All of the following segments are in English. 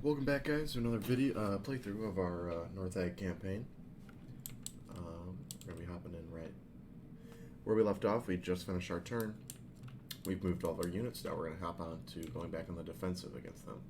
Welcome back, guys, to another video playthrough of our NORTHAG campaign. We're going to be hopping in right where we left off. We just finished our turn. We've moved all of our units. Now we're going to hop on to going back on the defensive against them.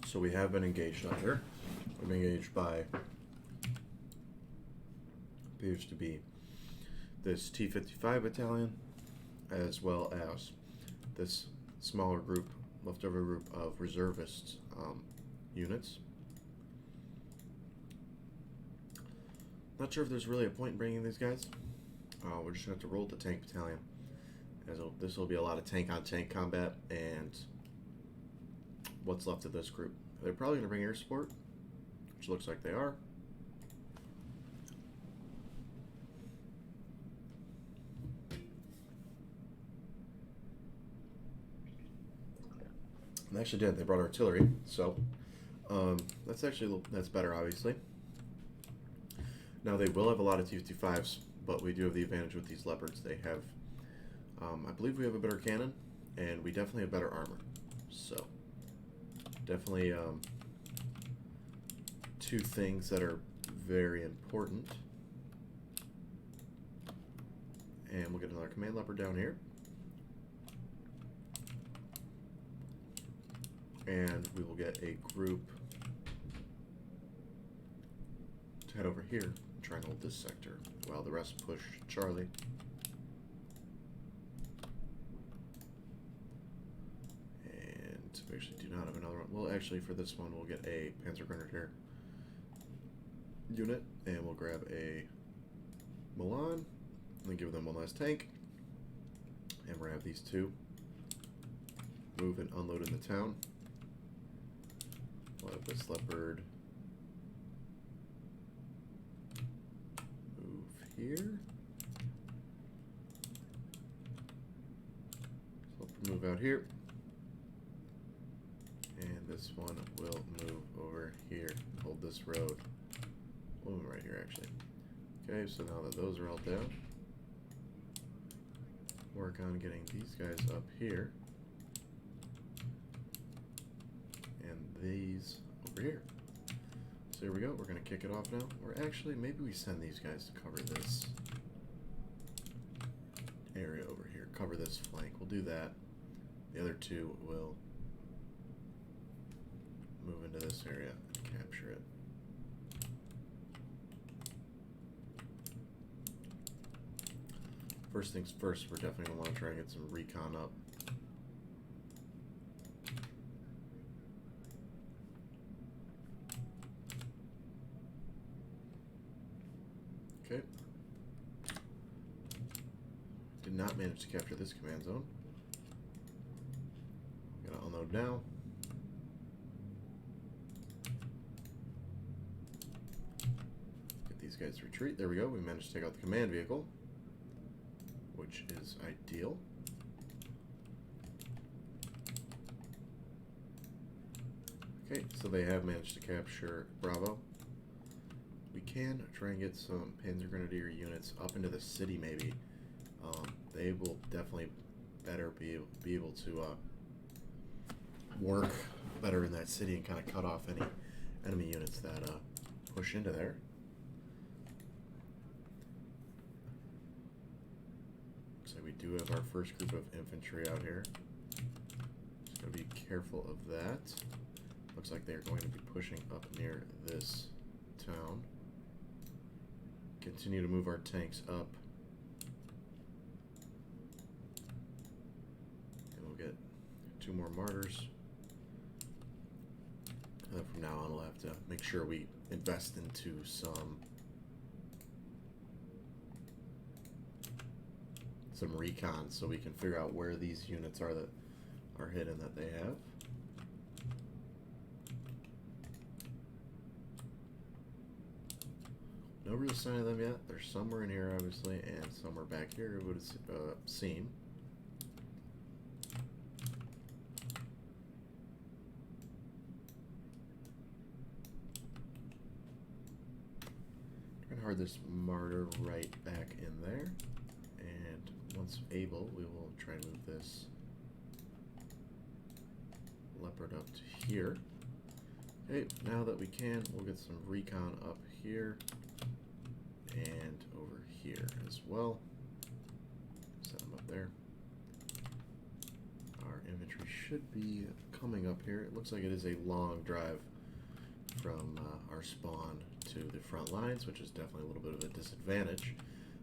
So we have been engaged on here. We've been engaged by, appears to be this T-55 battalion, as well as this smaller group, leftover group of reservists units. Not sure if there's really a point in bringing these guys. We're just going to have to roll the tank battalion, as this will be a lot of tank-on-tank combat, and what's left of this group. They're probably going to bring air support, which looks like they are. And they actually did. They brought artillery, so that's better, obviously. Now they will have a lot of T-55s, but we do have the advantage with these Leopards. They have, I believe we have a better cannon, and we definitely have better armor. So definitely two things that are very important. And we'll get another command leopard down here. And we will get a group to head over here and try and hold this sector while the rest push Charlie. We actually do not have another one. Well, actually, for this one, we'll get a Panzer Grenadier unit, and we'll grab a Milan, and then give them one last tank. And we're going to have these two move and unload in the town. We'll have this Leopard move here. So move out here. And this one will move over here, hold this road. We'll move right here, actually. Okay, so now that those are all down, work on getting these guys up here. And these over here. So here we go, we're going to kick it off now. Or actually, maybe we send these guys to cover this area over here, cover this flank. We'll do that. The other two will move into this area and capture it. First things first, we're definitely going to want to try and get some recon up. Okay. Did not manage to capture this command zone. I'm going to unload now. These guys retreat. There we go. We managed to take out the command vehicle, which is ideal. Okay, so they have managed to capture Bravo. We can try and get some Panzer Grenadier units up into the city, maybe. They will definitely better be able to work better in that city and kind of cut off any enemy units that push into there. So we do have our first group of infantry out here. Just gotta be careful of that. Looks like they're going to be pushing up near this town. Continue to move our tanks up. And we'll get 2 more martyrs. And then from now on we'll have to make sure we invest into some recon so we can figure out where these units are that are hidden that they have. No real sign of them yet. They're somewhere in here, obviously, and somewhere back here, it would seem. Trying to hard this martyr right back in there. And once able, we will try and move this leopard up to here. Okay, now that we can, we'll get some recon up here and over here as well. Set them up there. Our infantry should be coming up here. It looks like it is a long drive from our spawn to the front lines, which is definitely a little bit of a disadvantage.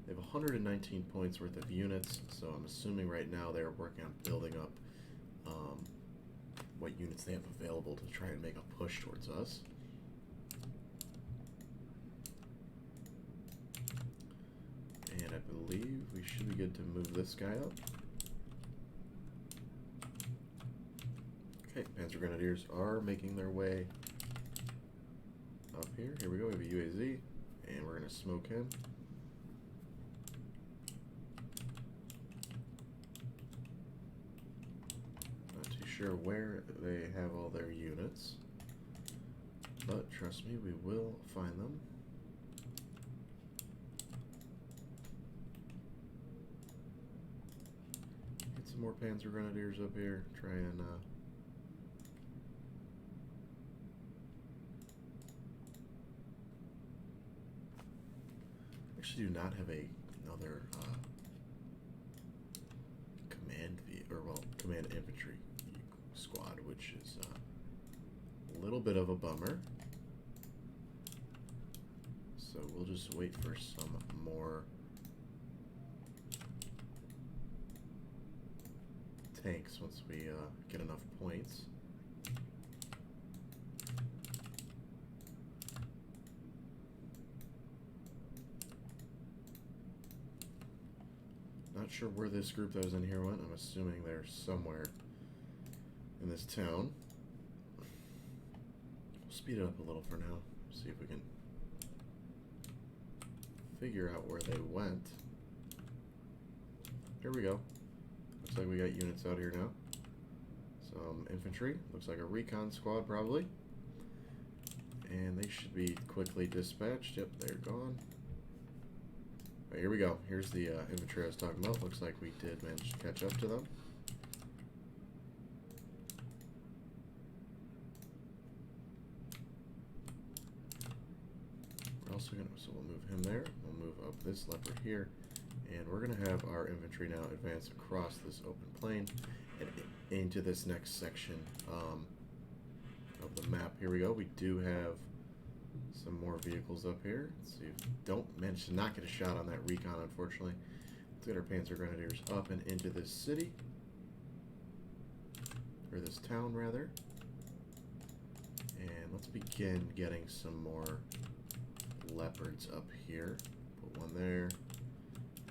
They have 119 points worth of units, so I'm assuming right now they're working on building up what units they have available to try and make a push towards us. And I believe we should be good to move this guy up. Okay, Panzer Grenadiers are making their way up here. Here we go, we have a UAZ, and we're going to smoke him. Sure where they have all their units, but trust me, we will find them. Get some more Panzer Grenadiers up here, try and actually do not have another command infantry squad, which is a little bit of a bummer. So we'll just wait for some more tanks once we get enough points. Not sure where this group that was in here went. I'm assuming they're somewhere in this town. We'll speed it up a little for now, see if we can figure out where they went. Here we go. Looks like we got units out here now. Some infantry. Looks like a recon squad probably. And they should be quickly dispatched. Yep, they're gone. Right, here we go. Here's the infantry I was talking about. Looks like we did manage to catch up to them. So we'll move him there. We'll move up this leopard here, and we're going to have our infantry now advance across this open plain and into this next section of the map. Here we go. We do have some more vehicles up here. Let's see if we don't manage to not get a shot on that recon, unfortunately. Let's get our Panzer Grenadiers up and into this city, or this town rather, and let's begin getting some more leopards up here. Put one there,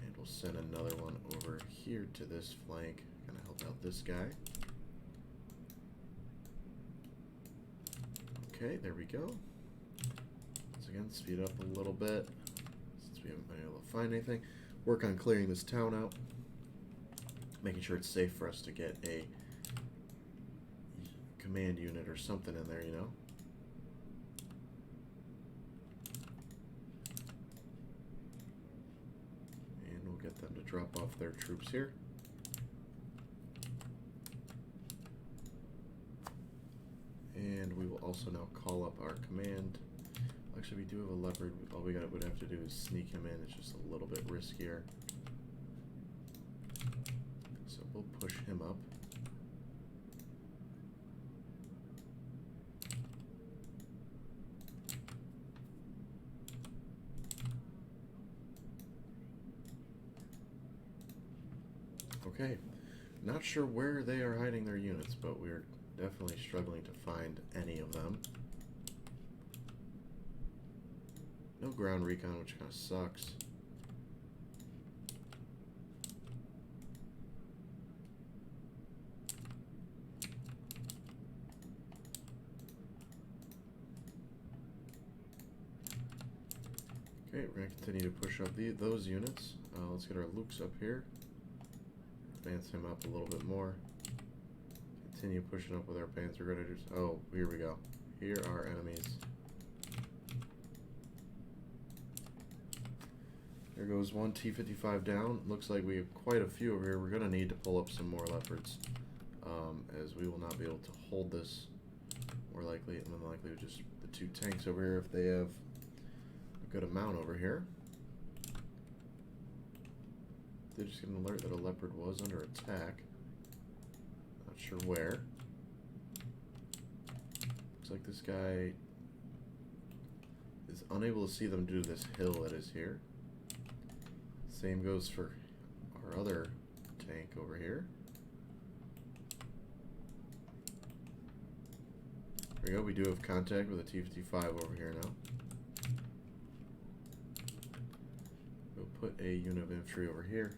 and we'll send another one over here to this flank. Gonna help out this guy. Okay, there we go. Once again, speed up a little bit since we haven't been able to find anything. Work on clearing this town out, making sure it's safe for us to get a command unit or something in there, you know. Get them to drop off their troops here. And we will also now call up our command. Actually, we do have a leopard. All we would have to do is sneak him in. It's just a little bit riskier. So we'll push him up. Okay, not sure where they are hiding their units, but we're definitely struggling to find any of them. No ground recon, which kind of sucks. Okay, we're going to continue to push up those units. Let's get our Lukes up here. Advance him up a little bit more. Continue pushing up with our Panzer Grenadiers. Oh, here we go. Here are enemies. There goes one T-55 down. Looks like we have quite a few over here. We're going to need to pull up some more Leopards, as we will not be able to hold this more likely, and then likely with just the two tanks over here if they have a good amount over here. Did just get an alert that a Leopard was under attack. Not sure where. Looks like this guy is unable to see them due to this hill that is here. Same goes for our other tank over here. There we go, we do have contact with a T-55 over here now. We'll put a unit of infantry over here.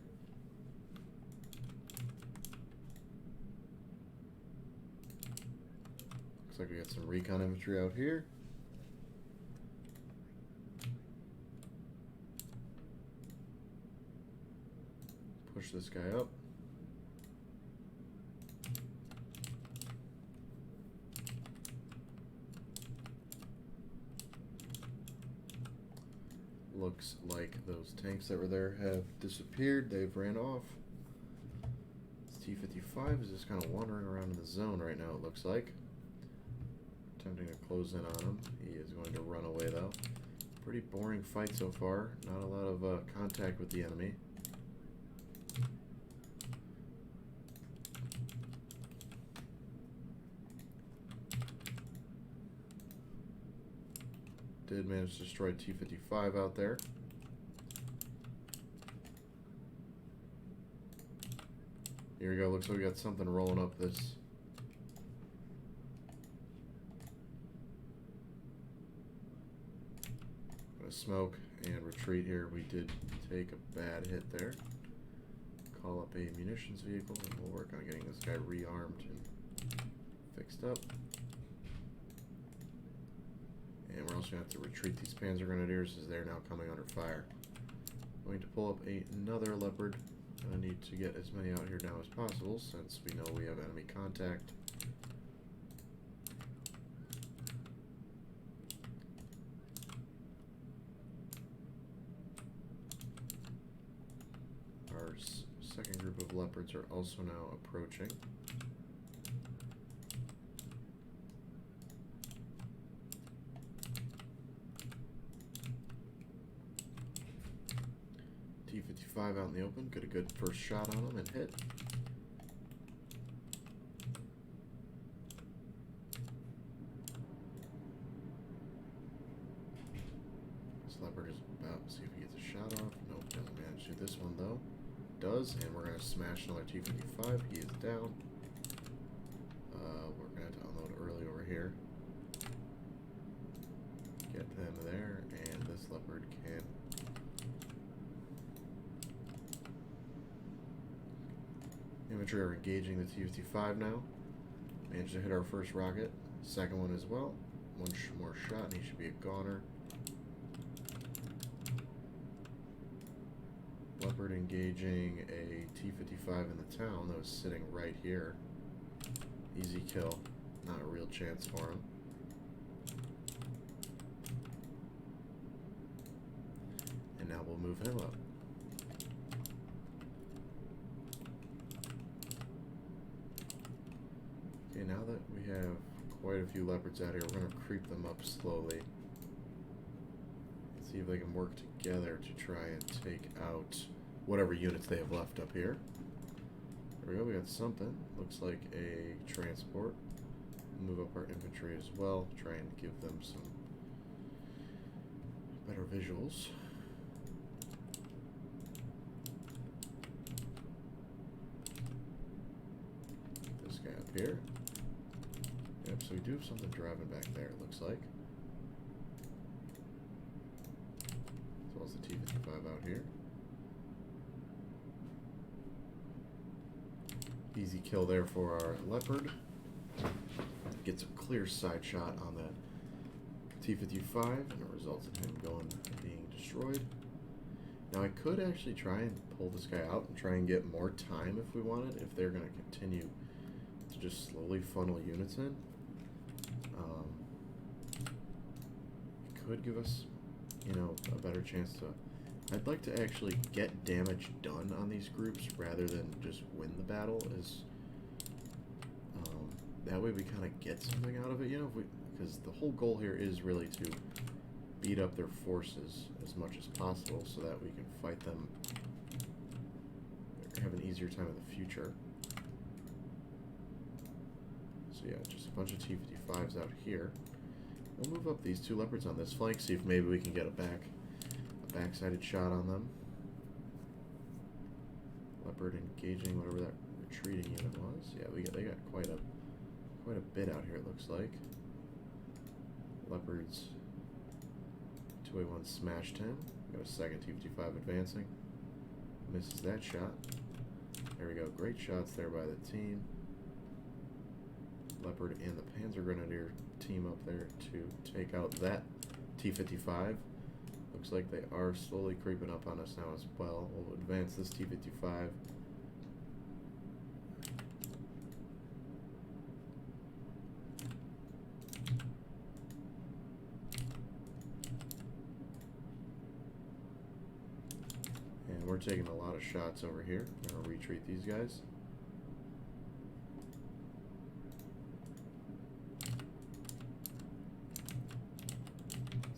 Looks like we got some recon infantry out here. Push this guy up. Looks like those tanks that were there have disappeared. They've ran off. This T-55 is just kind of wandering around in the zone right now, it looks like. Attempting to close in on him. He is going to run away though. Pretty boring fight so far. Not a lot of contact with the enemy. Did manage to destroy T-55 out there. Here we go. Looks like we got something rolling up this. Gonna smoke and retreat here. We did take a bad hit there. Call up a munitions vehicle and we'll work on getting this guy rearmed and fixed up. And we're also going to have to retreat these Panzer Grenadiers as they're now coming under fire. Going to pull up another Leopard. I need to get as many out here now as possible since we know we have enemy contact. Our second group of Leopards are also now approaching. T-55 out in the open, get a good first shot on him and hit. This Leopard is about to see if he gets a shot off. Nope, doesn't manage to do this one though. Does, and we're going to smash another T-55. He is down. We're going to have to unload early over here. Get them there, and this Leopard can... Infantry are engaging the T-55 now. Managed to hit our first rocket. Second one as well. One more shot and he should be a goner. Leopard engaging a T-55 in the town that was sitting right here. Easy kill. Not a real chance for him. And now we'll move him up. Okay, now that we have quite a few Leopards out here, we're going to creep them up slowly. See if they can work together to try and take out whatever units they have left up here. There we go, we got something. Looks like a transport. Move up our infantry as well, try and give them some better visuals. This guy up here. Yep, so we do have something driving back there, it looks like. As well as the T-55 out here. Easy kill there for our Leopard. Gets a clear side shot on that T-55, and it results in him being destroyed. Now I could actually try and pull this guy out and try and get more time if we wanted, if they're going to continue to just slowly funnel units in. It could give us, you know, a better chance to... I'd like to actually get damage done on these groups rather than just win the battle. That way we kind of get something out of it, you know, because the whole goal here is really to beat up their forces as much as possible so that we can fight them, have an easier time in the future. So yeah, just a bunch of T-55s out here. We'll move up these two leopards on this flank, see if maybe we can get a back-sided shot on them. Leopard engaging whatever that retreating unit was. Yeah, they got quite a bit out here, it looks like. Leopards 2A1 smashed him. Got a second T-55 advancing. Misses that shot. There we go. Great shots there by the team. Leopard and the Panzer Grenadier team up there to take out that T-55. Looks like they are slowly creeping up on us now as well. We'll advance this T-55. And we're taking a lot of shots over here. I'm going to retreat these guys.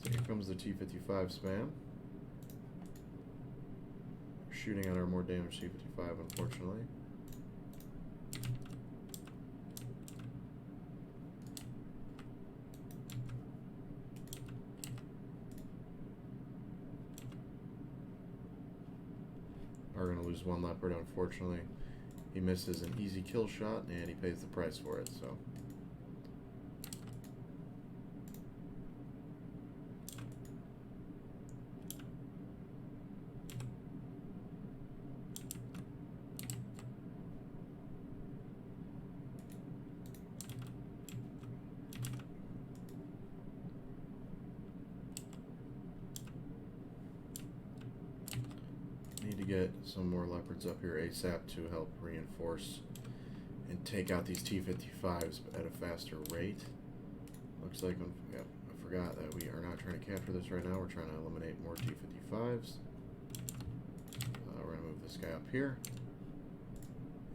Here comes the T-55 spam. Shooting at our more damaged T-55, unfortunately. Are going to lose one Leopard, unfortunately. He misses an easy kill shot, and he pays the price for it, so... to get some more Leopards up here ASAP to help reinforce and take out these T-55s at a faster rate. Looks like, yeah, I forgot that we are not trying to capture this right now. We're trying to eliminate more T-55s. We're going to move this guy up here.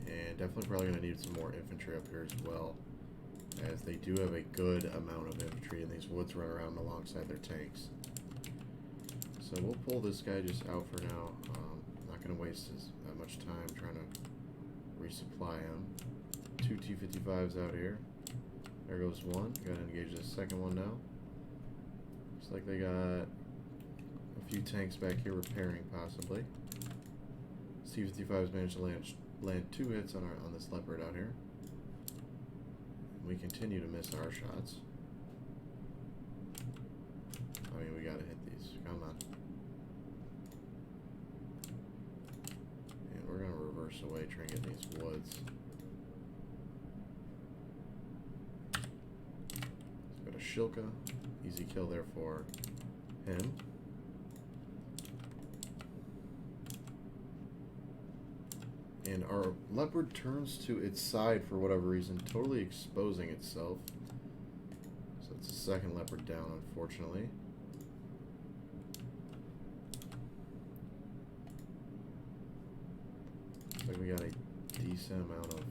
And definitely probably going to need some more infantry up here as well, as they do have a good amount of infantry and these woods run around alongside their tanks. So we'll pull this guy just out for now. Not going to waste that much time trying to resupply him. Two T-55s out here. There goes one. Got to engage this second one now. Looks like they got a few tanks back here repairing, possibly. T-55s managed to land 2 hits on this Leopard out here. We continue to miss our shots. I mean, we got to hit these. Come on. And we're going to reverse away, try and get in these woods. Got a Shilka. Easy kill there for him. And our Leopard turns to its side for whatever reason, totally exposing itself. So it's the second Leopard down, unfortunately. Looks like we got a decent amount of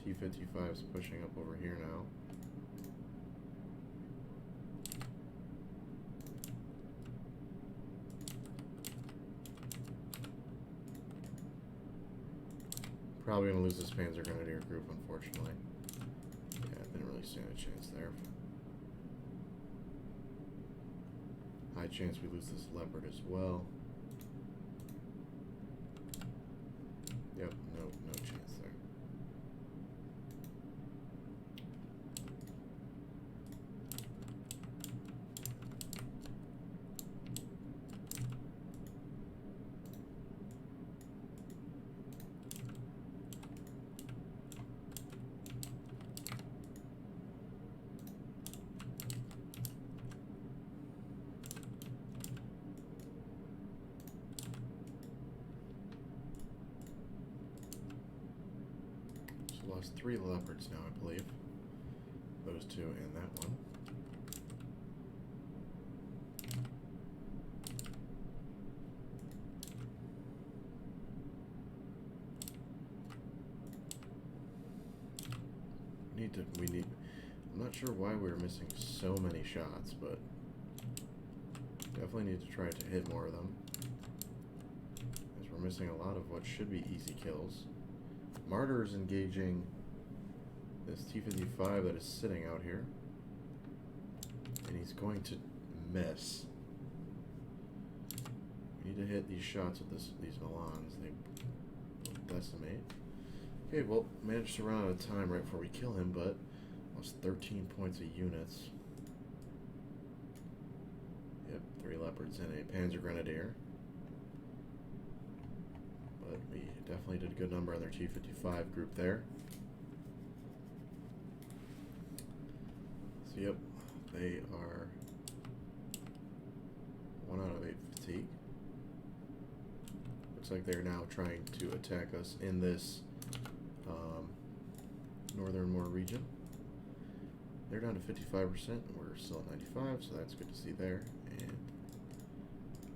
T-55s pushing up over here now. Probably going to lose this Panzer Grenadier group, unfortunately. Yeah, I didn't really stand a chance there. High chance we lose this Leopard as well. Yep, no chance there. lost 3 leopards now, I believe. Those 2 and that one. I'm not sure why we were missing so many shots, but definitely need to try to hit more of them, as we're missing a lot of what should be easy kills. Martyr is engaging this T-55 that is sitting out here, and he's going to miss. We need to hit these shots with these Milans. They decimate. Okay, well, managed to run out of time right before we kill him, but lost 13 points of units. Yep, 3 leopards and a Panzer Grenadier. But we definitely did a good number on their T-55 group there. So yep, they are 1 out of 8 fatigue. Looks like they're now trying to attack us in this northern region. They're down to 55%, and we're still at 95, so that's good to see there. And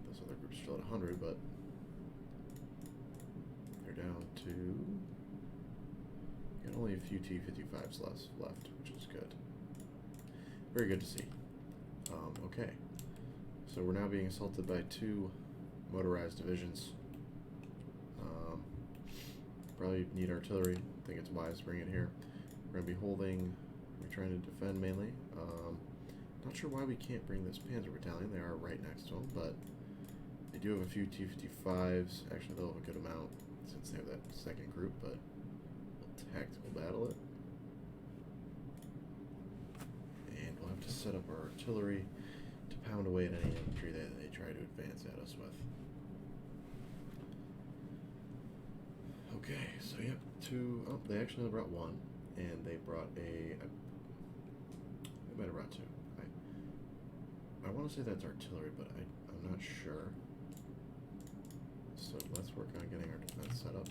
those other groups are still at 100, but they're down to got only a few T-55s left, which is good. Very good to see. Okay, so we're now being assaulted by 2 motorized divisions. Probably need artillery. I think it's wise to bring it here. We're going to be holding. We're trying to defend mainly. Not sure why we can't bring this Panzer Battalion. They are right next to them, but they do have a few T-55s. Actually, they'll have a good amount since they have that second group, but we'll tactical battle it. And we'll have to set up our artillery to pound away at any infantry that they try to advance at us with. Okay, so yep, 2. Oh, they actually only brought 1, and they brought they might have brought 2. I want to say that's artillery, but I'm not sure. So let's work on getting our defense set up.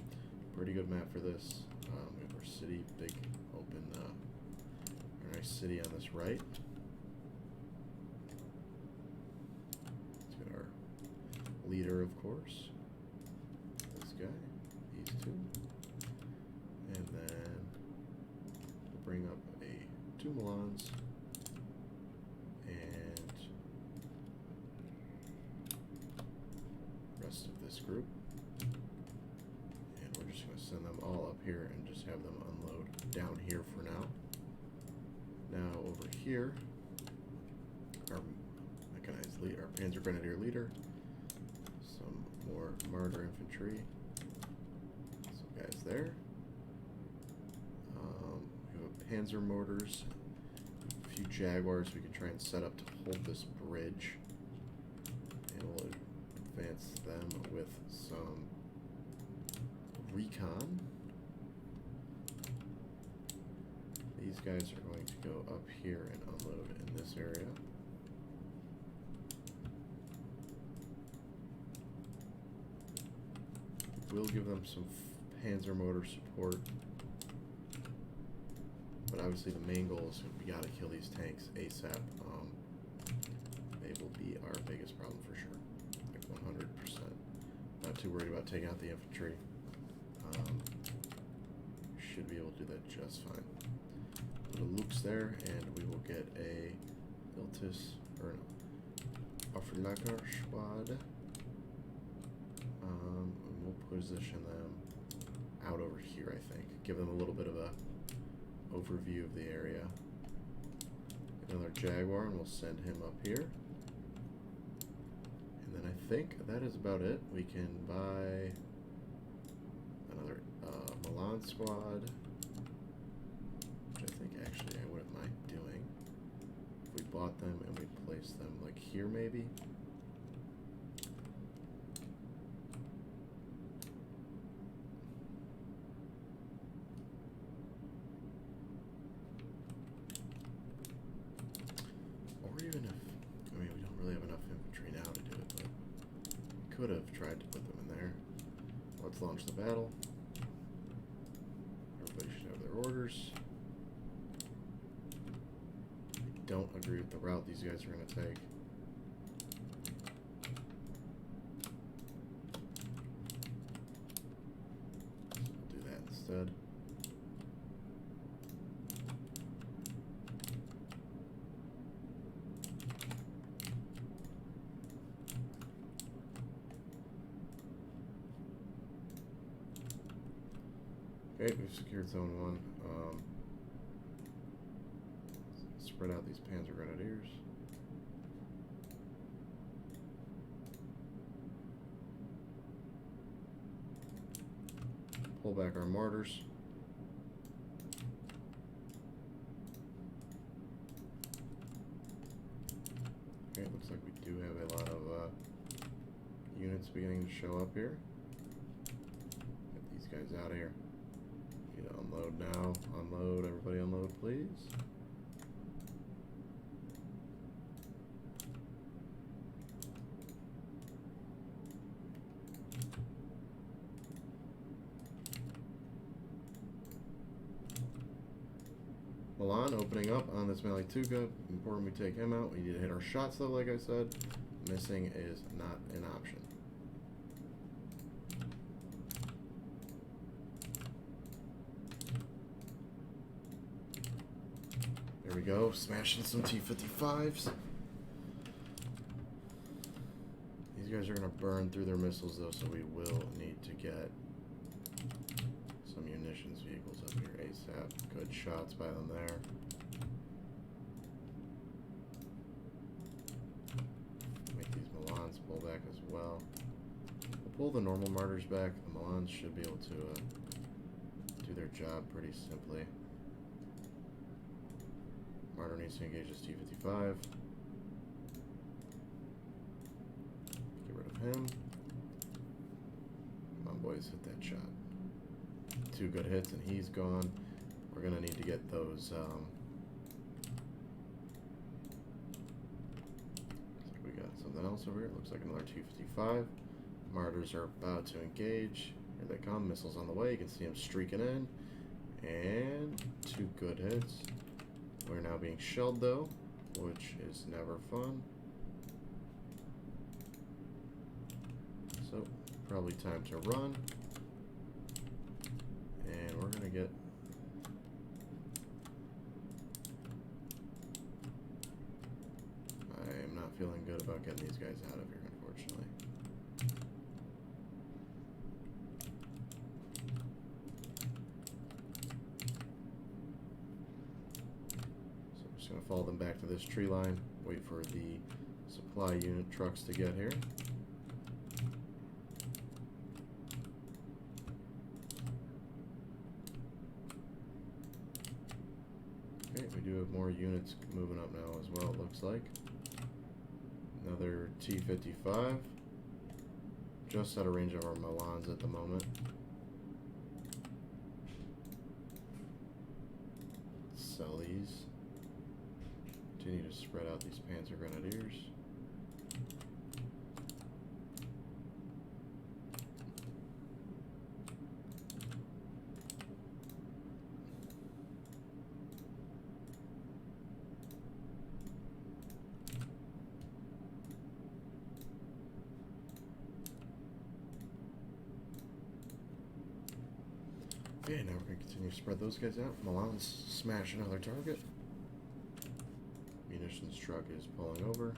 Pretty good map for this. We have our city, big open, our nice city on this right. Let's get our leader, of course. This guy. These 2, and then we'll bring up 2 Milans and rest of this group, and we're just going to send them all up here and just have them unload down here for now. Now over here, our mechanized lead, our Panzer Grenadier leader, some more Martyr infantry. Guys there. We have Panzer mortars, a few Jaguars we can try and set up to hold this bridge, and we'll advance them with some recon. These guys are going to go up here and unload in this area. We'll give them some Panzer motor support, but obviously the main goal is we gotta kill these tanks ASAP. They will be our biggest problem for sure, like 100%. Not too worried about taking out the infantry. Should be able to do that just fine. Put a Lux there, and we will get a Iltis or an Afrelaker squad. And we'll position them out over here, I think. Give them a little bit of a overview of the area. Another Jaguar, and we'll send him up here. And then I think that is about it. We can buy another Milan squad, which I think actually I wouldn't mind doing. If we bought them and we placed them like here maybe. Even if, I mean, we don't really have enough infantry now to do it, but we could have tried to put them in there. Let's launch the battle. Everybody should have their their orders. I don't agree with the route these guys are going to take. So we'll do that instead. Okay, we've secured zone 1. Spread out these Panzer Grenadiers. Pull back our mortars. Okay, it looks like we do have a lot of units beginning to show up here. Get these guys out of here. Unload now. Unload. Everybody unload, please. Milan opening up on this melee 2 gun. Important we take him out. We need to hit our shots though, like I said. Missing is not an option. There we go, smashing some T-55s. These guys are going to burn through their missiles though, so we will need to get some munitions vehicles up here ASAP. Good shots by them there. Make these Milans pull back as well. We'll pull the normal martyrs back. The Milans should be able to do their job pretty simply. Martyr needs to engage his T-55. Get rid of him. Come on, boys, hit that shot. 2 good hits, and he's gone. We're going to need to get those. Looks like we got something else over here. Looks like another T-55. Martyrs are about to engage. Here they come. Missiles on the way. You can see them streaking in. And 2 good hits. We're now being shelled though, which is never fun. So, probably time to run. And we're gonna get... I am not feeling good about getting these guys out of here, unfortunately. Gonna follow them back to this tree line, wait for the supply unit trucks to get here. Okay, we do have more units moving up now as well, it looks like. Another T-55. Just out of range of our Milans at the moment. Sell these. Continue to spread out these Panzer Grenadiers. Okay, now we're going to continue to spread those guys out. Milan's smash another target. Munitions truck is pulling over.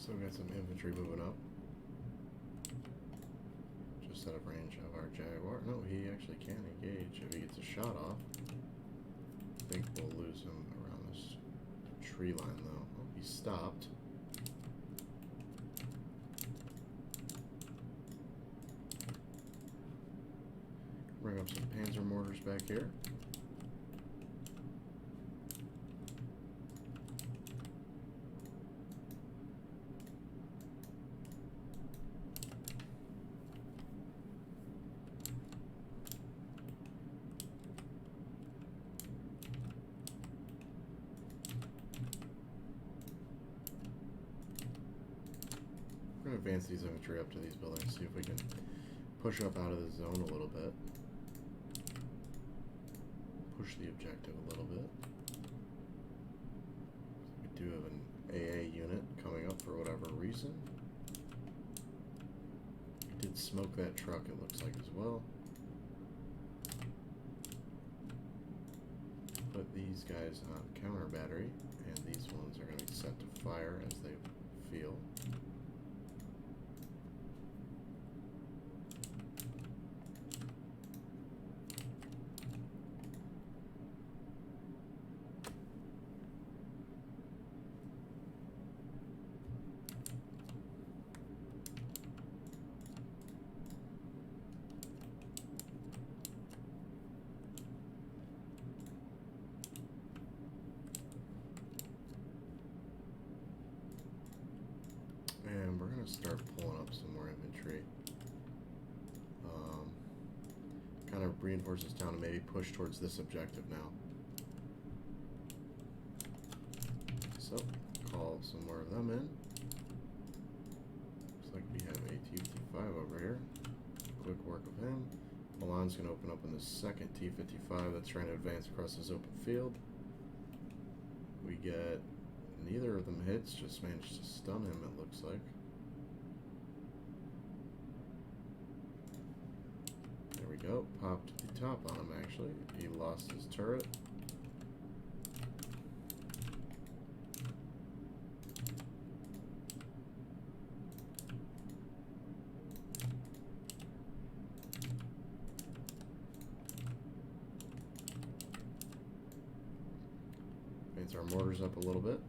Still got some infantry moving up. Just out of range of our Jaguar. No, he actually can engage if he gets a shot off. I think we'll lose him around this tree line though. Oh, he stopped. Bring up some Panzer mortars back here. We're going to advance these infantry up to these buildings, see if we can push up out of the zone a little bit. Push the objective a little bit. We do have an AA unit coming up for whatever reason. We did smoke that truck, it looks like, as well. Put these guys on counter battery, and these ones are going to be set to fire as they feel. And we're going to start pulling up some more infantry. Kind of reinforce this town and maybe push towards this objective now. So, call some more of them in. Looks like we have a T-55 over here. Quick work of him. Milan's going to open up in the second T-55 that's trying to advance across this open field. We get... neither of them hits, just managed to stun him, it looks like. There we go. Popped the top on him, actually. He lost his turret. Advance our mortars up a little bit,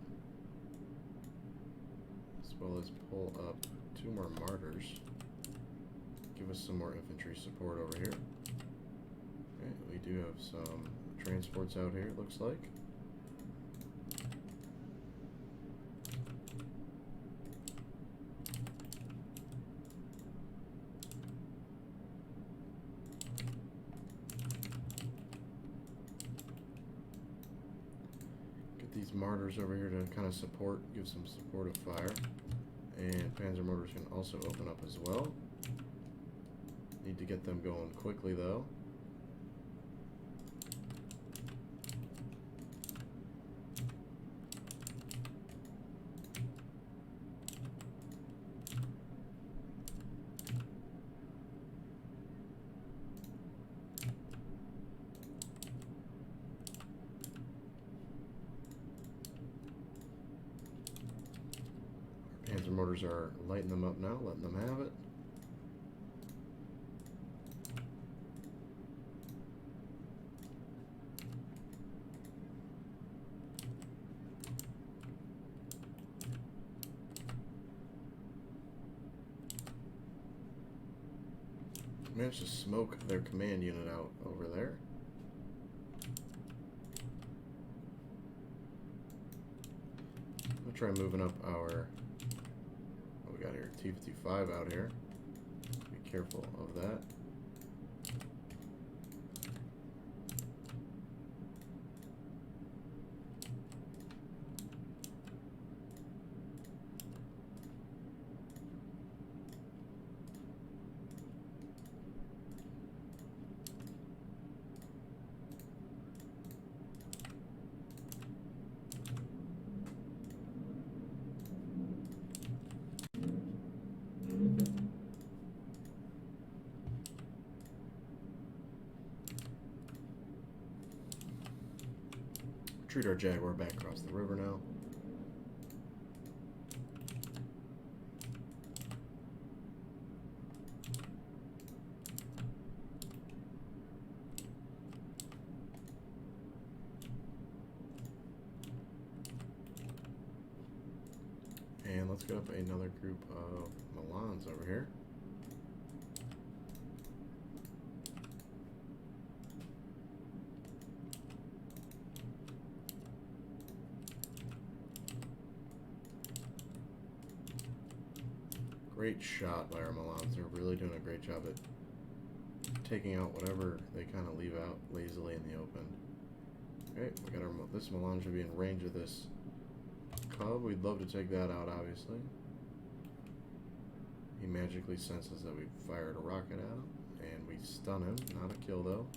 as well as pull up 2 more martyrs. Give us some more infantry support over here. Okay, we do have some transports out here, it looks like. Get these martyrs over here to kind of support, give some supportive fire. And panzer mortars can also open up as well. Need to get them going quickly though. Our panzer mortars are lighting them up now, letting them have it. Managed to smoke their command unit out over there. We'll try moving up our, what we got here, T-55 out here. Be careful of that. Retreat our Jaguar back across the river now. And let's get up another group of Milans over here. Great shot by our Milans. They're really doing a great job at taking out whatever they kind of leave out lazily in the open. Okay, we got our, this Milan should be in range of this cub. We'd love to take that out, obviously. He magically senses that we fired a rocket at him, and we stun him. Not a kill, though.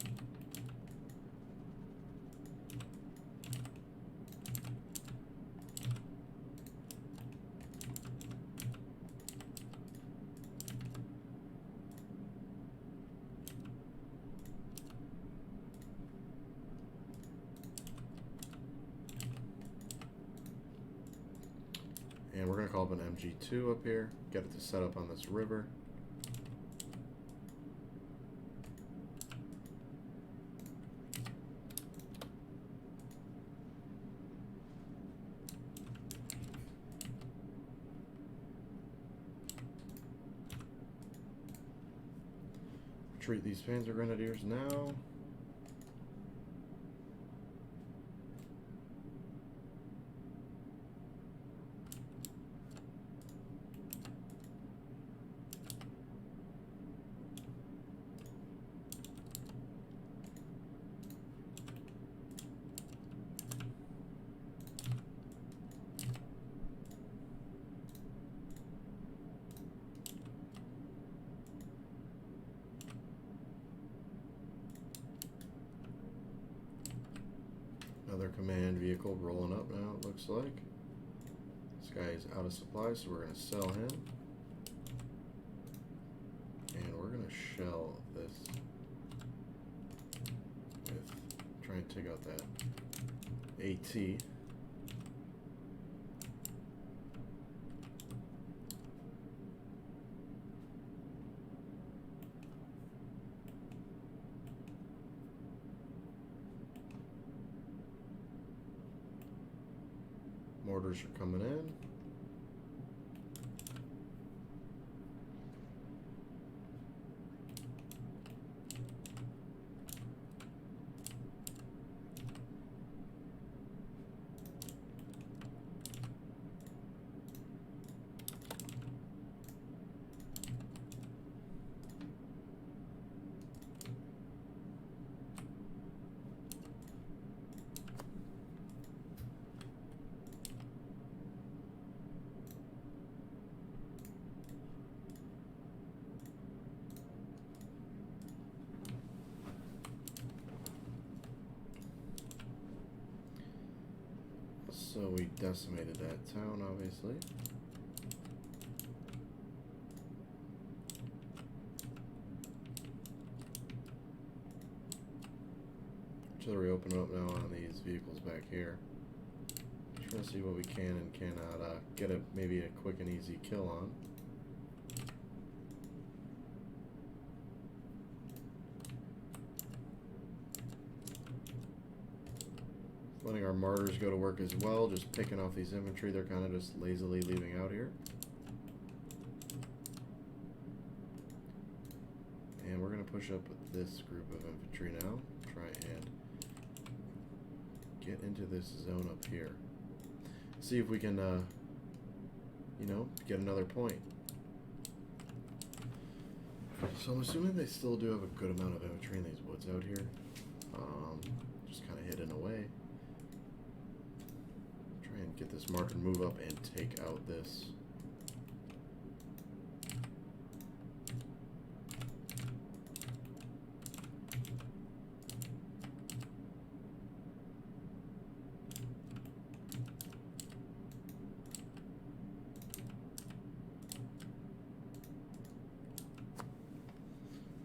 And we're going to call up an MG2 up here, get it to set up on this river. Retreat these Panzer Grenadiers now. Another command vehicle rolling up now, it looks like. This guy is out of supply, so we're going to sell him. And we're going to shell this with, try and take out that AT. Mortars are coming in. So we decimated that town, obviously. Artillery open up now on these vehicles back here. Trying to see what we can and cannot get maybe a quick and easy kill on. Letting our martyrs go to work as well, just picking off these infantry they're kind of just lazily leaving out here. And we're going to push up with this group of infantry now, try and get into this zone up here. See if we can, you know, get another point. So I'm assuming they still do have a good amount of infantry in these woods out here. Just kind of hidden away. And get this marker to move up and take out this.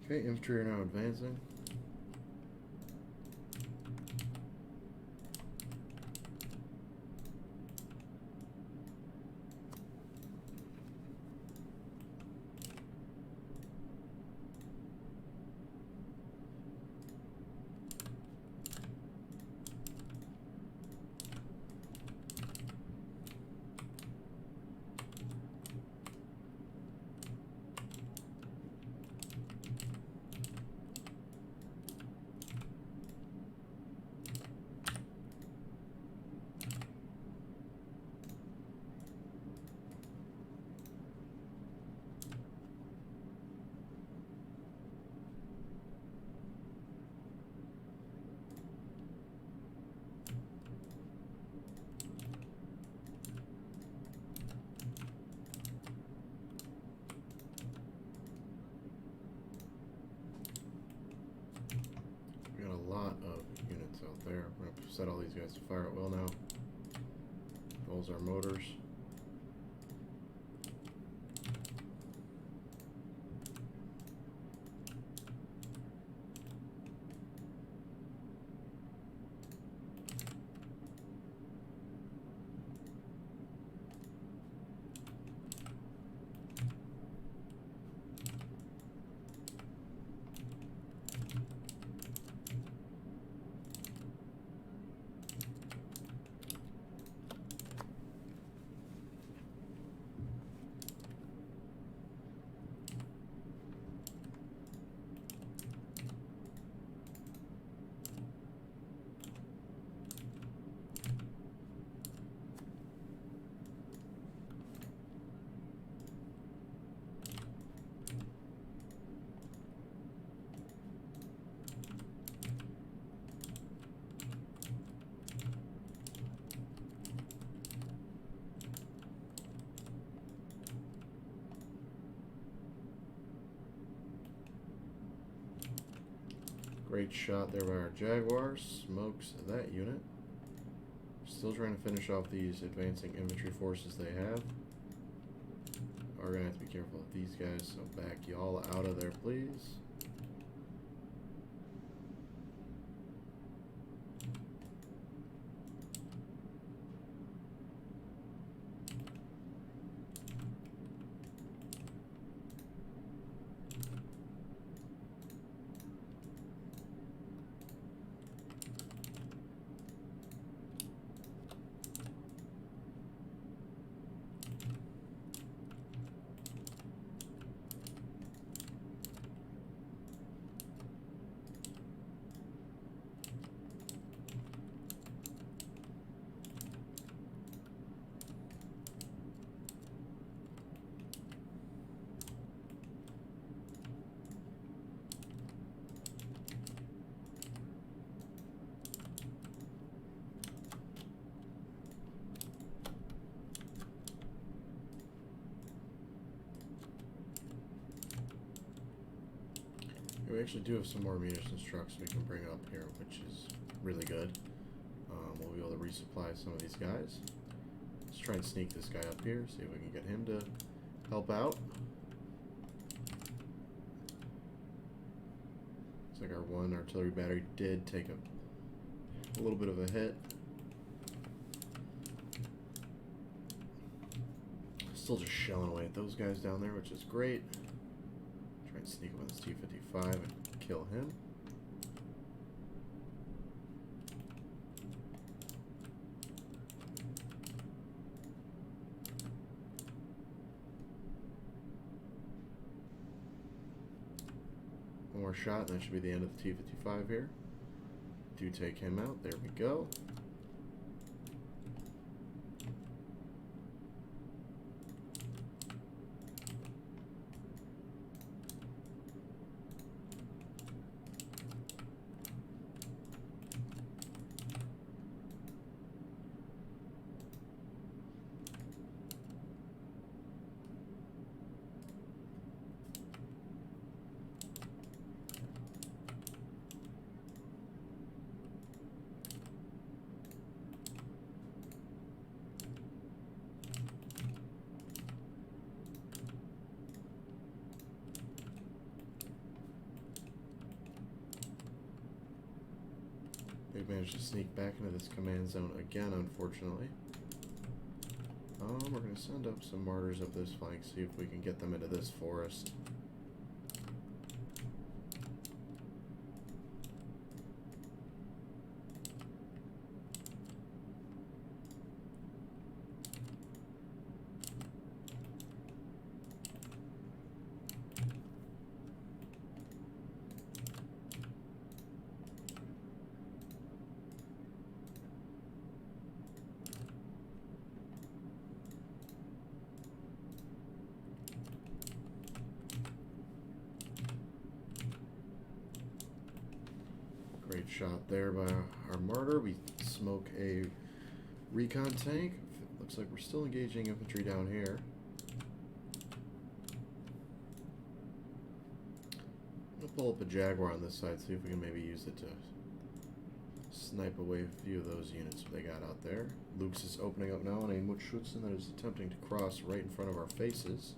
Okay, infantry are now advancing. out there. We're going to set all these guys to fire at will now. Rolls our motors. Great shot there by our Jaguar. Smokes that unit. Still trying to finish off these advancing infantry forces they have. Are going to have to be careful of these guys, so back y'all out of there, please. We actually do have some more munitions trucks we can bring up here, which is really good. We'll be able to resupply some of these guys. Let's try and sneak this guy up here, see if we can get him to help out. Looks like our one artillery battery did take a little bit of a hit. Still just shelling away at those guys down there, which is great. Try and sneak up on this T-55 and kill him. One more shot, and that should be the end of the T-55 here. Do take him out. There we go. They managed to sneak back into this command zone again, unfortunately. We're going to send up some martyrs up this flank, see if we can get them into this forest. Great shot there by our martyr. We smoke a recon tank. Looks like we're still engaging infantry down here. I'm gonna pull up a Jaguar on this side, see if we can maybe use it to snipe away a few of those units they got out there. Luke's is opening up now on a Mutschützen that is attempting to cross right in front of our faces.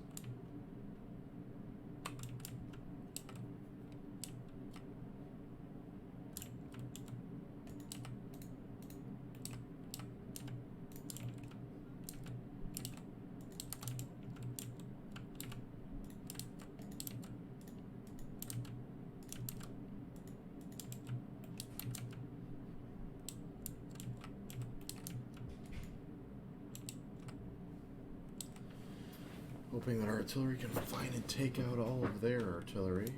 Hoping that our artillery can find and take out all of their artillery.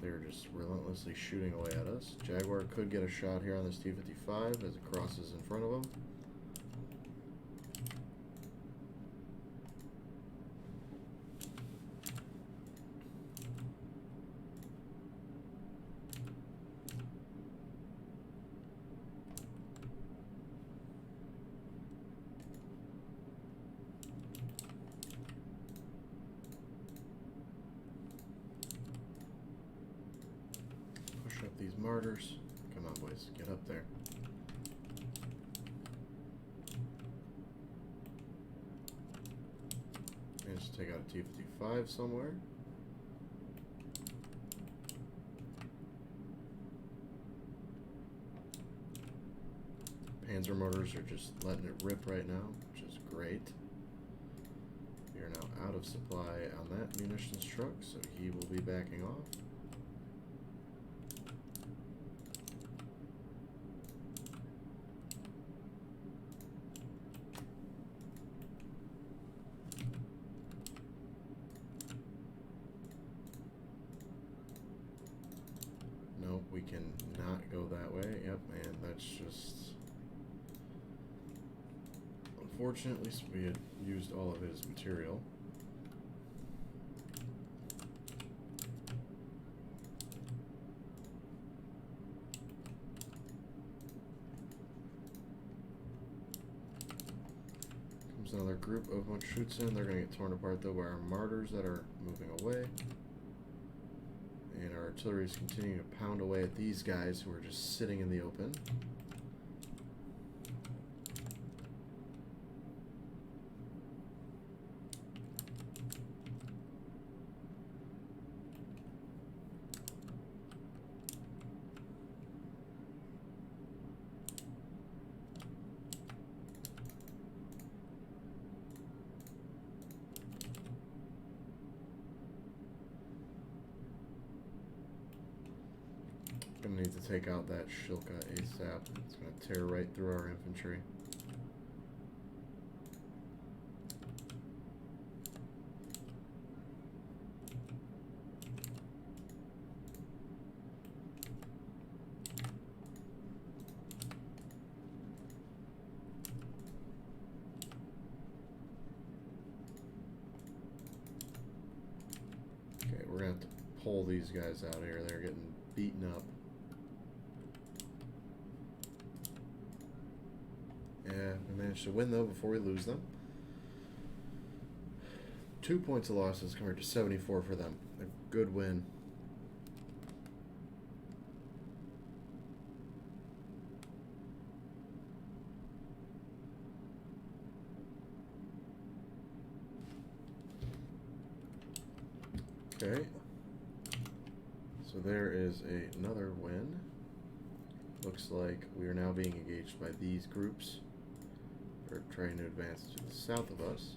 They're just relentlessly shooting away at us. Jaguar could get a shot here on this T-55 as it crosses in front of him. These martyrs. Come on, boys. Get up there. Managed to take out a T-55 somewhere. Panzer mortars are just letting it rip right now, which is great. We are now out of supply on that munitions truck, so he will be backing off. We can not go that way. Yep, and that's just unfortunately we had used all of his material. Comes another group of Mutschützen. They're gonna get torn apart though by our martyrs that are moving away. And our artillery is continuing to pound away at these guys who are just sitting in the open. Gonna need to take out that Shilka ASAP. It's gonna tear right through our infantry. Okay, we're gonna have to pull these guys out of here. They're getting beaten up. Yeah, we managed to win though before we lose them. 2 points of losses compared to 74 for them. A good win. Okay. So there is another win. Looks like we are now being engaged by these groups. They're trying to advance to the south of us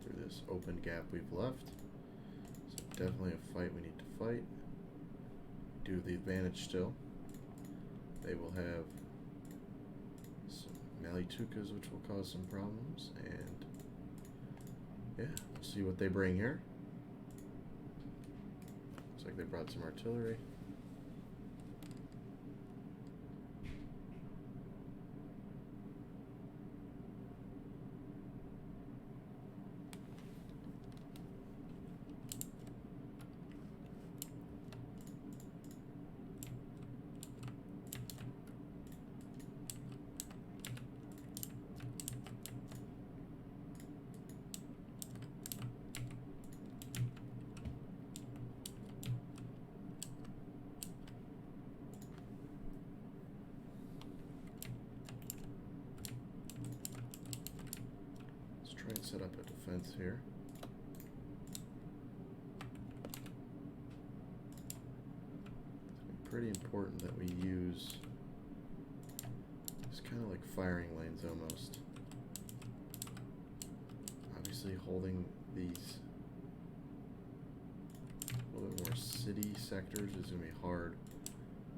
through this open gap we've left. So definitely a fight we need to fight. Do the advantage still. They will have some Malitukas, which will cause some problems, and yeah, we'll see what they bring here. Looks like they brought some artillery. try and set up a defense here. It's pretty important that we use, it's kind of like firing lanes almost. Obviously holding these a little bit more city sectors is going to be hard,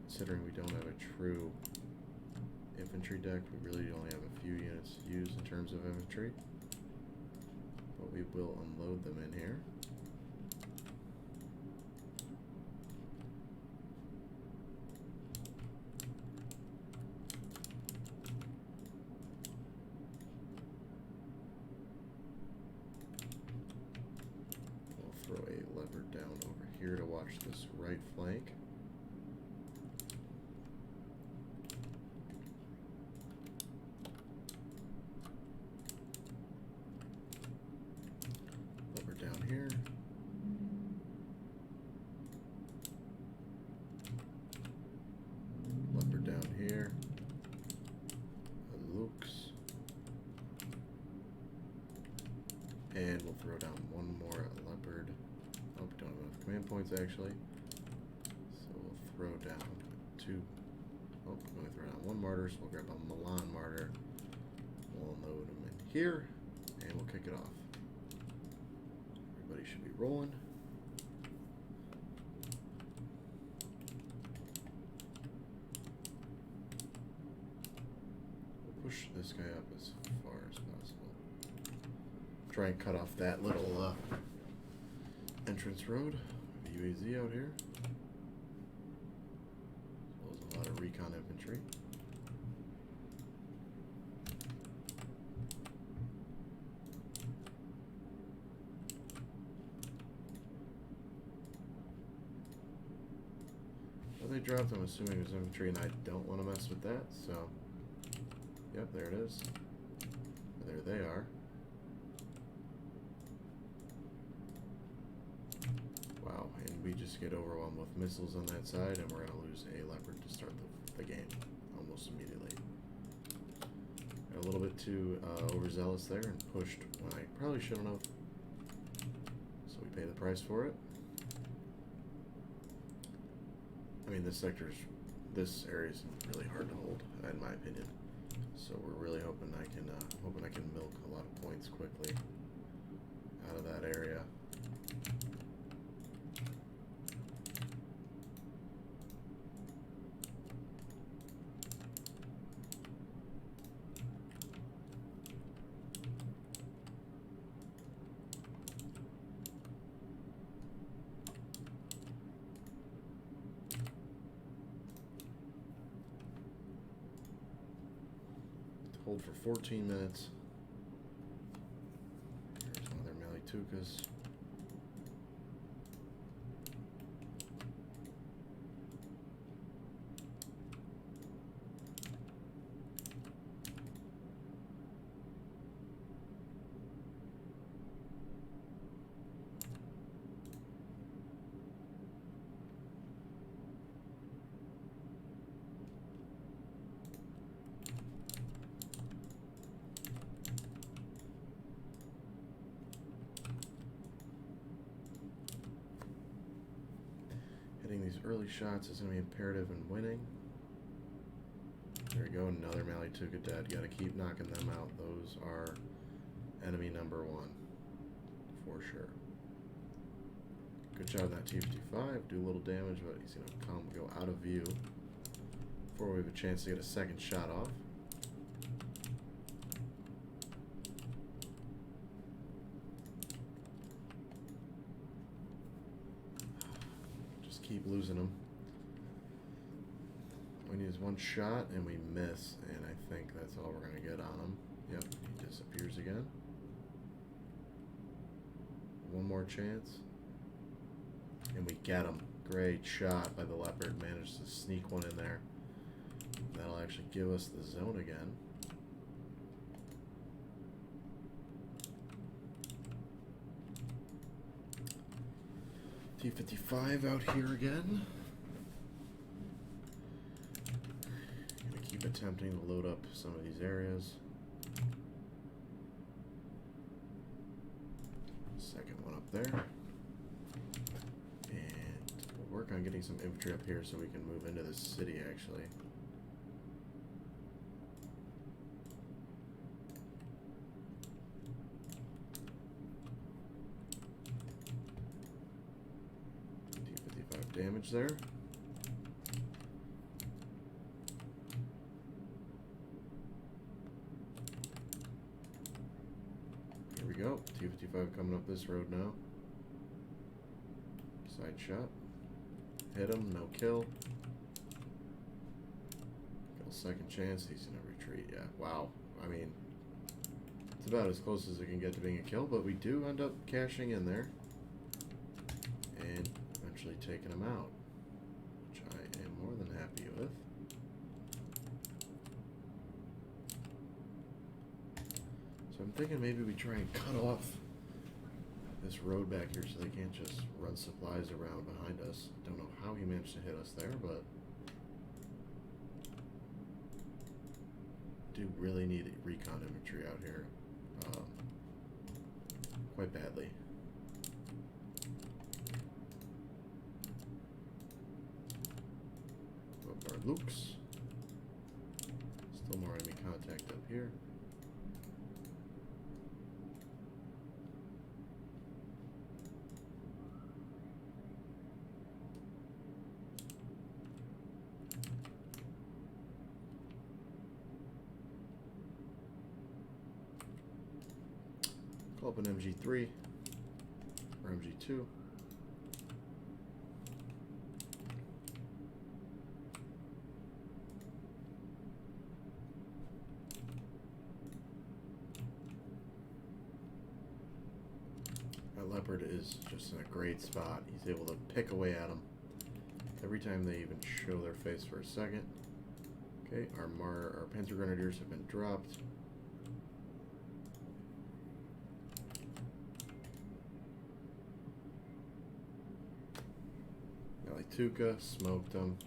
considering we don't have a true infantry deck. We really only have a few units to use in terms of infantry, but we will unload them in here. We'll throw a leopard down over here to watch this right flank. Here. Leopard down here. Looks. And we'll throw down one more leopard. Oh, we don't have enough command points actually. So we'll throw down two. Oh, we're going to throw down one martyr, so we'll grab a Milan martyr. We'll load them in here, and we'll kick it off. Everybody should be rolling. We'll push this guy up as far as possible. Try and cut off that little entrance road. UAZ out here. As well as a lot of recon infantry. They dropped, I'm assuming it was infantry, and I don't want to mess with that, so yep, there it is. There they are. Wow, and we just get overwhelmed with missiles on that side, and we're going to lose a leopard to start the game almost immediately. Got a little bit too overzealous there and pushed when I probably shouldn't have, so we pay the price for it. I mean, this area is really hard to hold, in my opinion. So we're really hoping I can milk a lot of points quickly out of that area. Hold for 14 minutes. Here's another Malitukas. Hitting these early shots is going to be imperative in winning. There we go, another Malituka dead. Got to keep knocking them out. Those are enemy number one, for sure. Good job on that T-55. Do a little damage, but he's going to go out of view before we have a chance to get a second shot off. Keep losing them. We need one shot and we miss, and I think that's all we're going to get on him. Yep, he disappears again. One more chance. And we get him. Great shot by the Leopard. Managed to sneak one in there. That'll actually give us the zone again. T-55 out here again. Gonna keep attempting to load up some of these areas. there. And we'll work on getting some infantry up here so we can move into the city, actually. T-55 damage there. Here we go. T-55 coming up this road now. Side shot. Hit him, no kill. Got a second chance, he's gonna retreat, yeah. Wow. I mean, it's about as close as it can get to being a kill, but we do end up cashing in there. And eventually taking him out, which I am more than happy with. So I'm thinking maybe we try and cut off this road back here so they can't just run supplies around behind us. Don't know how he managed to hit us there, but do really need recon infantry out here quite badly. Up our Lukes. Still more enemy contact up here. Call up an MG3 or MG2. That Leopard is just in a great spot. He's able to pick away at them every time they even show their face for a second. Okay, our Panzer Grenadiers have been dropped. Tuca smoked them.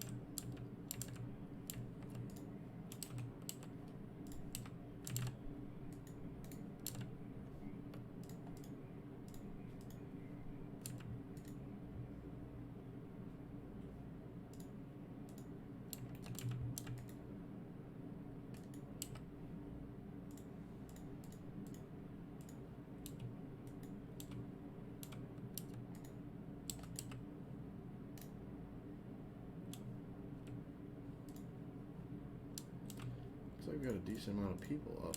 We've got a decent amount of people up,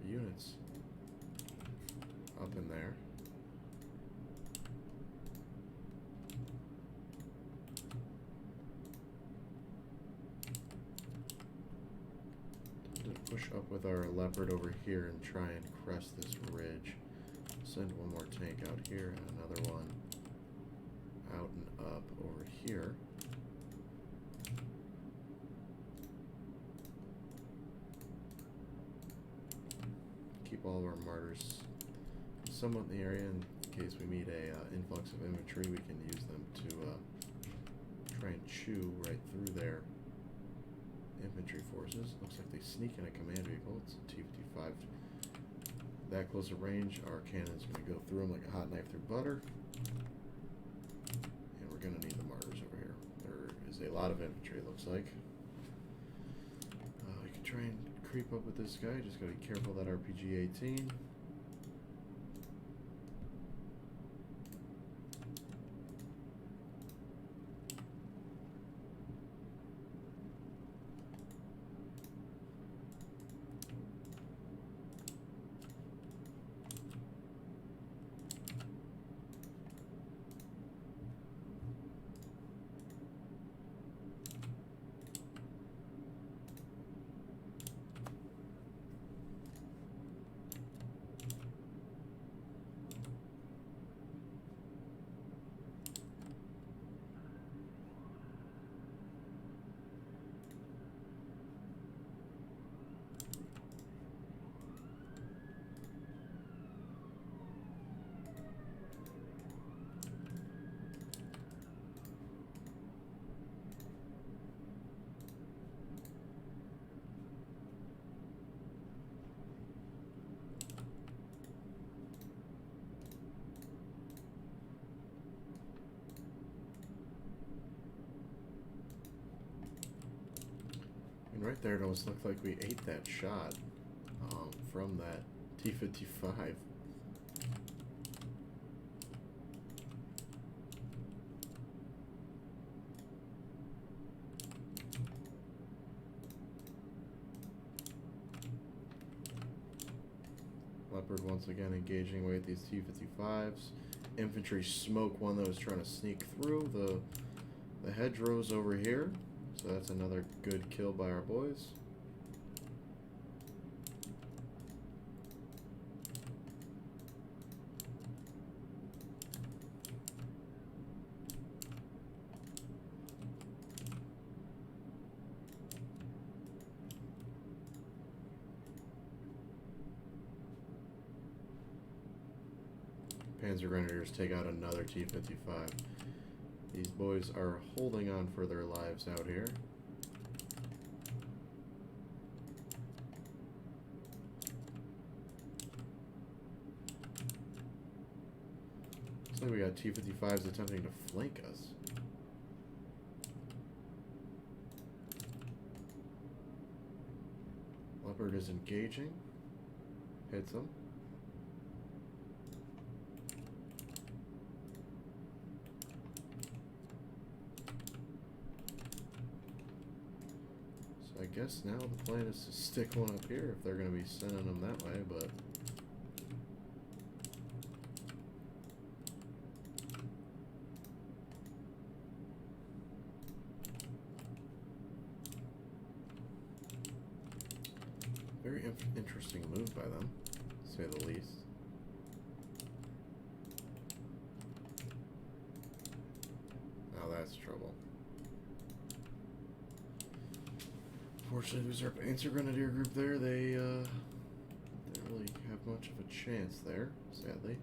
units up in there. To push up with our Leopard over here and try and crest this ridge. Send one more tank out here and another one out and up over here. Keep all of our martyrs somewhat in the area in case we meet a influx of infantry. We can use them to try and chew right through their infantry forces. Looks like they sneak in a command vehicle. It's a T-55. That close a range, our cannon's going to go through them like a hot knife through butter. And we're going to need the martyrs over here. There is a lot of infantry, it looks like. We can try and creep up with this guy. Just gotta be careful that RPG-18. Right there, it almost looked like we ate that shot from that T-55. Leopard once again engaging away at these T-55s. Infantry smoke one that was trying to sneak through the hedgerows over here. So that's another good kill by our boys. Panzer Grenadiers take out another T-55. These boys are holding on for their lives out here. Looks like we got T-55s attempting to flank us. Leopard is engaging. Hits him. I guess now the plan is to stick one up here if they're going to be sending them that way, but very interesting move by them, to say the least. Now that's trouble. Unfortunately, there's our Panzer Grenadier group there. They didn't really have much of a chance there, sadly.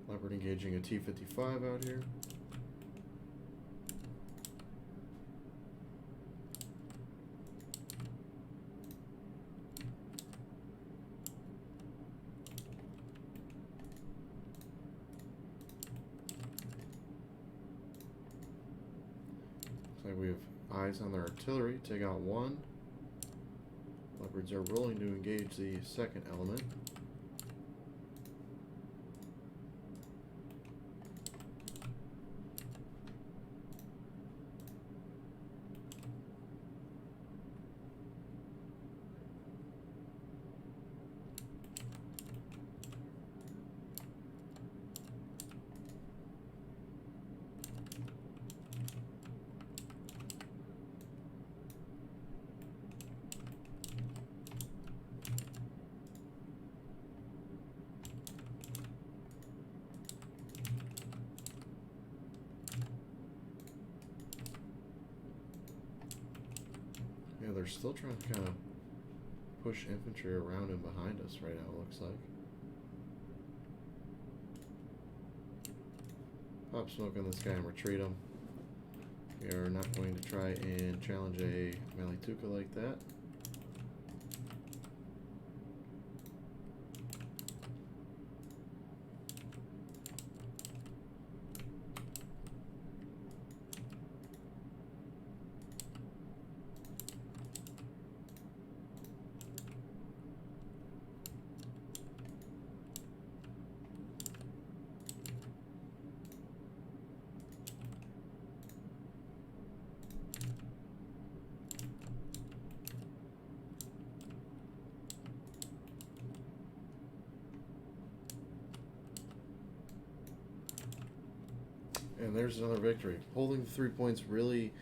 Leopard engaging a T-55 out here. Looks like we have eyes on their artillery. Take out one. Leopards are rolling to engage the second element. Yeah, they're still trying to kind of push infantry around and behind us right now, it looks like. Pop smoke on this guy and retreat him. We are not going to try and challenge a Malituka like that. And there's another victory. Holding the 3 points really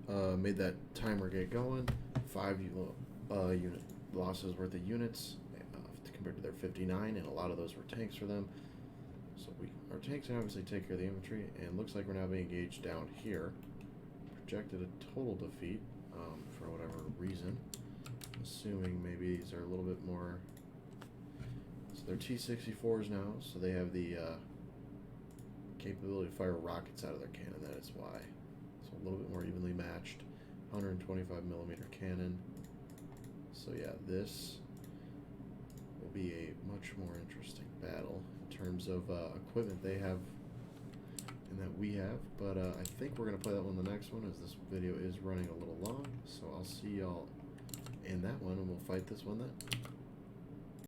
made that timer get going. 5 unit losses worth of units compared to their 59, and a lot of those were tanks for them. So our tanks obviously take care of the infantry, and looks like we're now being engaged down here. Projected a total defeat for whatever reason. Assuming maybe these are a little bit more. So they're T-64s now, so they have the capability to fire rockets out of their cannon. That is why. So a little bit more evenly matched. 125 millimeter cannon. So yeah, this will be a much more interesting battle in terms of equipment they have and that we have. But I think we're going to play that one the next one, as this video is running a little long. So I'll see y'all in that one, and we'll fight this one then.